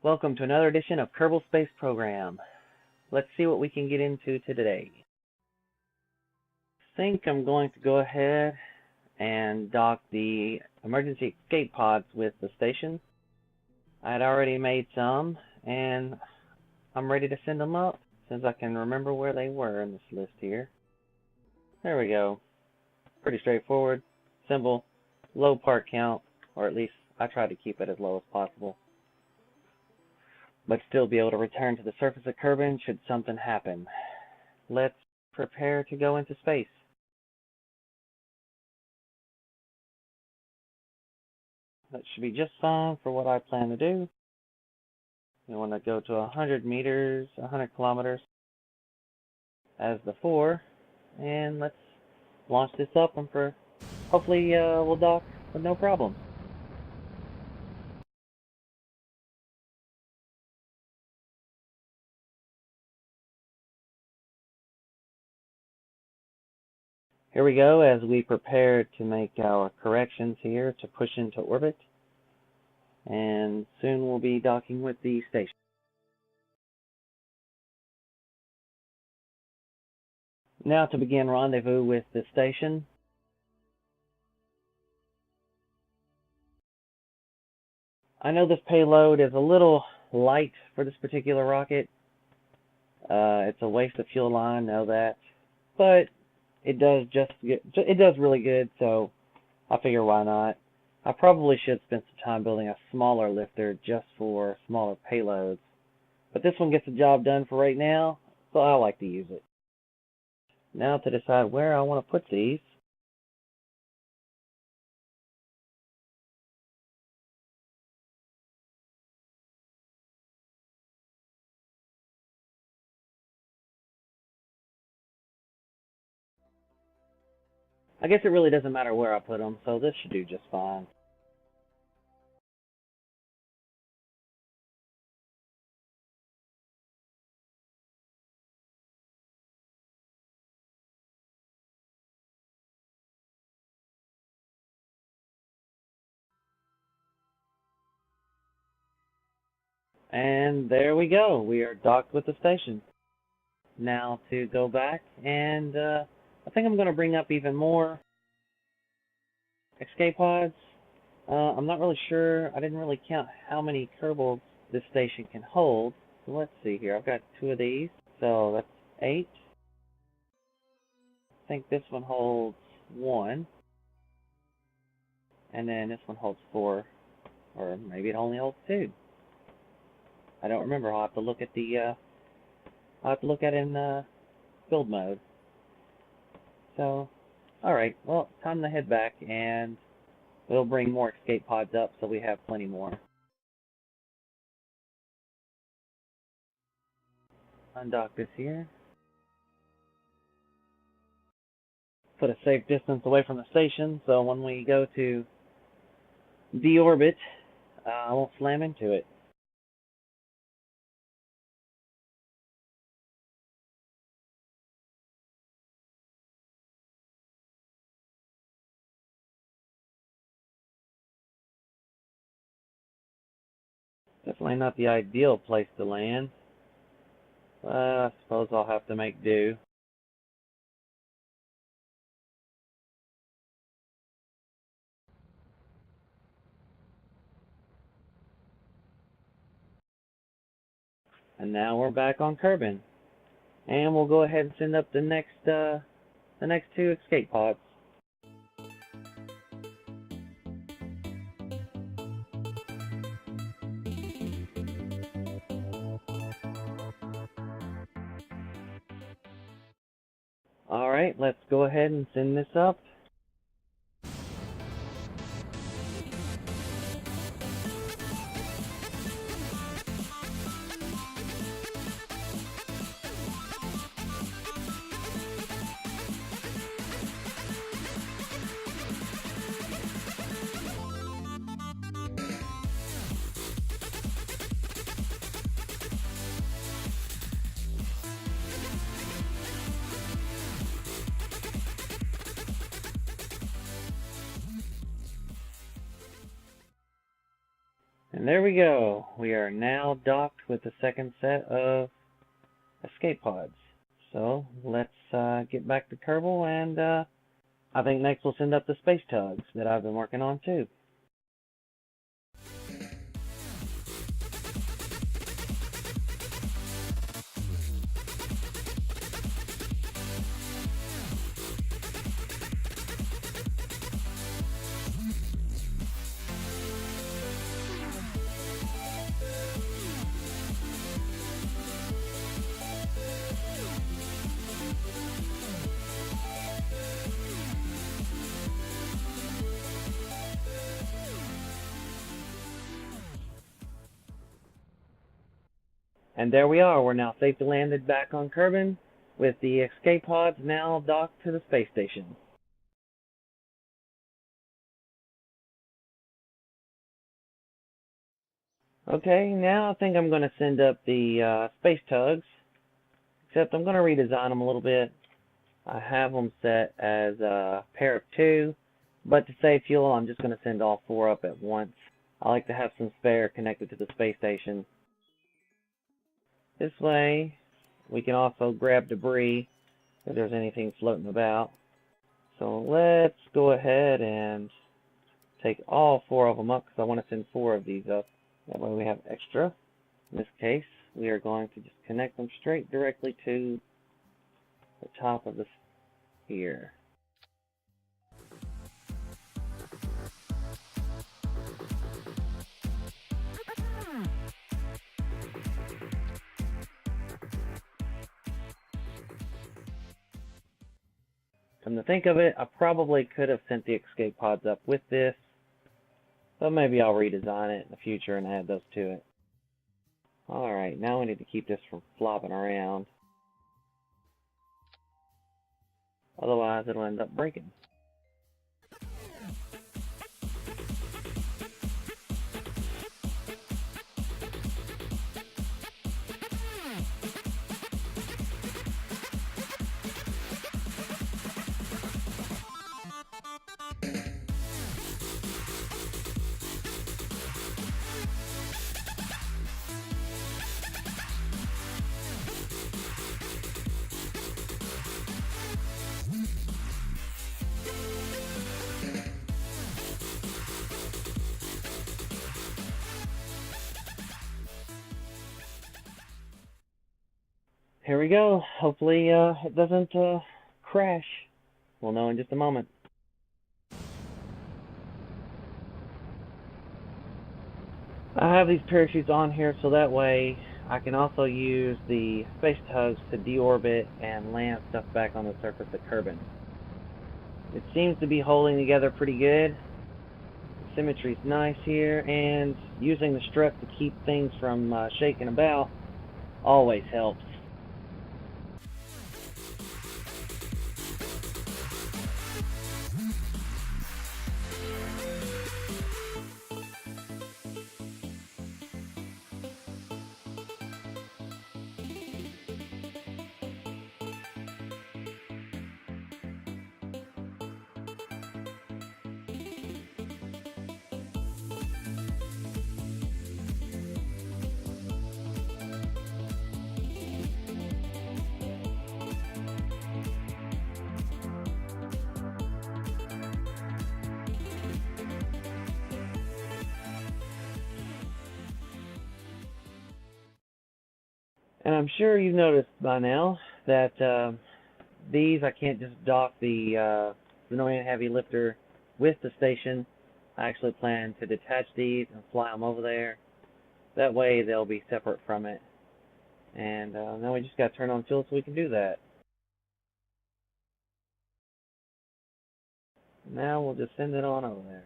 Welcome to another edition of Kerbal Space Program. Let's see what we can get into today. I think I'm going to go ahead and dock the emergency escape pods with the station. I had already made some, and I'm ready to send them up since I can remember where they were in this list here. There we go. Pretty straightforward, simple, low part count, or at least I try to keep it as low as possible, but still be able to return to the surface of Kerbin should something happen. Let's prepare to go into space. That should be just fine for what I plan to do. We want to go to 100 meters, 100 kilometers as before, and let's launch this up and hopefully we'll dock with no problem. Here we go as we prepare to make our corrections here to push into orbit, and soon we'll be docking with the station. Now to begin rendezvous with the station. I know this payload is a little light for this particular rocket. It's a waste of fuel line, know that, but it does really good, so I figure why not. I probably should spend some time building a smaller lifter just for smaller payloads, but this one gets the job done for right now, so I like to use it. Now to decide where I want to put these. I guess it really doesn't matter where I put them, so this should do just fine. And there we go. We are docked with the station. Now to go back, and I think I'm going to bring up even more escape pods. I'm not really sure. I didn't really count how many Kerbals this station can hold. So let's see here. I've got 2 of these, so that's 8. I think this one holds 1, and then this one holds 4, or maybe it only holds 2. I don't remember. I'll have to look at it in build mode. So, alright, well, time to head back, and we'll bring more escape pods up so we have plenty more. Undock this here. Put a safe distance away from the station, so when we go to deorbit, I won't slam into it. Definitely not the ideal place to land. I suppose I'll have to make do. And now we're back on Kerbin. And we'll go ahead and send up the next 2 escape pods. Alright, let's go ahead and send this up. And there we go. We are now docked with the second set of escape pods. So let's get back to Kerbal, and I think next we'll send up the space tugs that I've been working on too. And there we are. We're now safely landed back on Kerbin with the escape pods now docked to the space station. Okay, now I think I'm going to send up the space tugs, except I'm going to redesign them a little bit. I have them set as a pair of 2, but to save fuel, I'm just going to send all 4 up at once. I like to have some spare connected to the space station. This way, we can also grab debris if there's anything floating about. So let's go ahead and take all 4 of them up, because I want to send 4 of these up. That way we have extra. In this case, we are going to just connect them straight directly to the top of this here. Come to think of it, I probably could have sent the escape pods up with this, but maybe I'll redesign it in the future and add those to it. Alright, now we need to keep this from flopping around. Otherwise, it'll end up breaking. Here we go. Hopefully it doesn't crash. We'll know in just a moment. I have these parachutes on here so that way I can also use the space tugs to deorbit and land stuff back on the surface of Kerbin. It seems to be holding together pretty good. The symmetry's nice here, and using the strut to keep things from shaking about always helps. And I'm sure you've noticed by now that these, I can't just dock the Xenonian Heavy Lifter with the station. I actually plan to detach these and fly them over there. That way they'll be separate from it. And now we just got to turn on fuel so we can do that. Now we'll just send it on over there.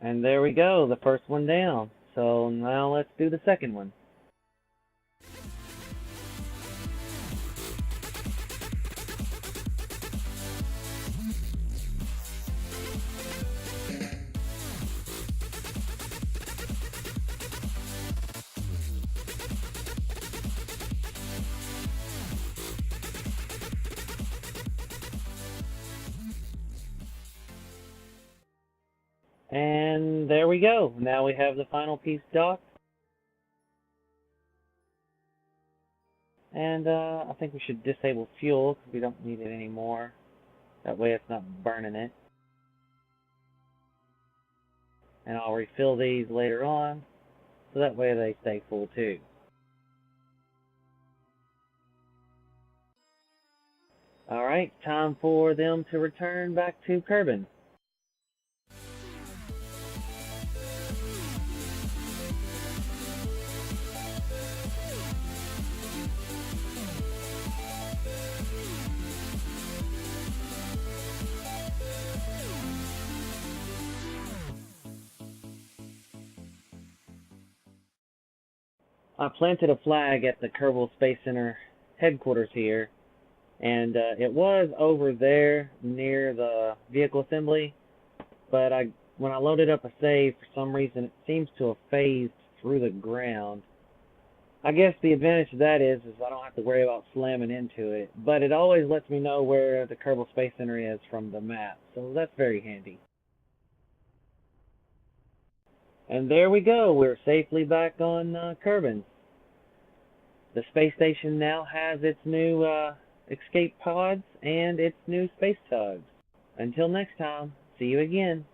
And there we go, the first one down. So now let's do the second one. And there we go. Now we have the final piece docked. And I think we should disable fuel because we don't need it anymore. That way it's not burning it. And I'll refill these later on, so that way they stay full too. Alright, time for them to return back to Kerbin. I planted a flag at the Kerbal Space Center headquarters here, and it was over there near the vehicle assembly, but when I loaded up a save, for some reason it seems to have phased through the ground. I guess the advantage of that is I don't have to worry about slamming into it, but it always lets me know where the Kerbal Space Center is from the map, so that's very handy. And there we go, we're safely back on Kerbin. The space station now has its new escape pods and its new space tugs. Until next time, see you again.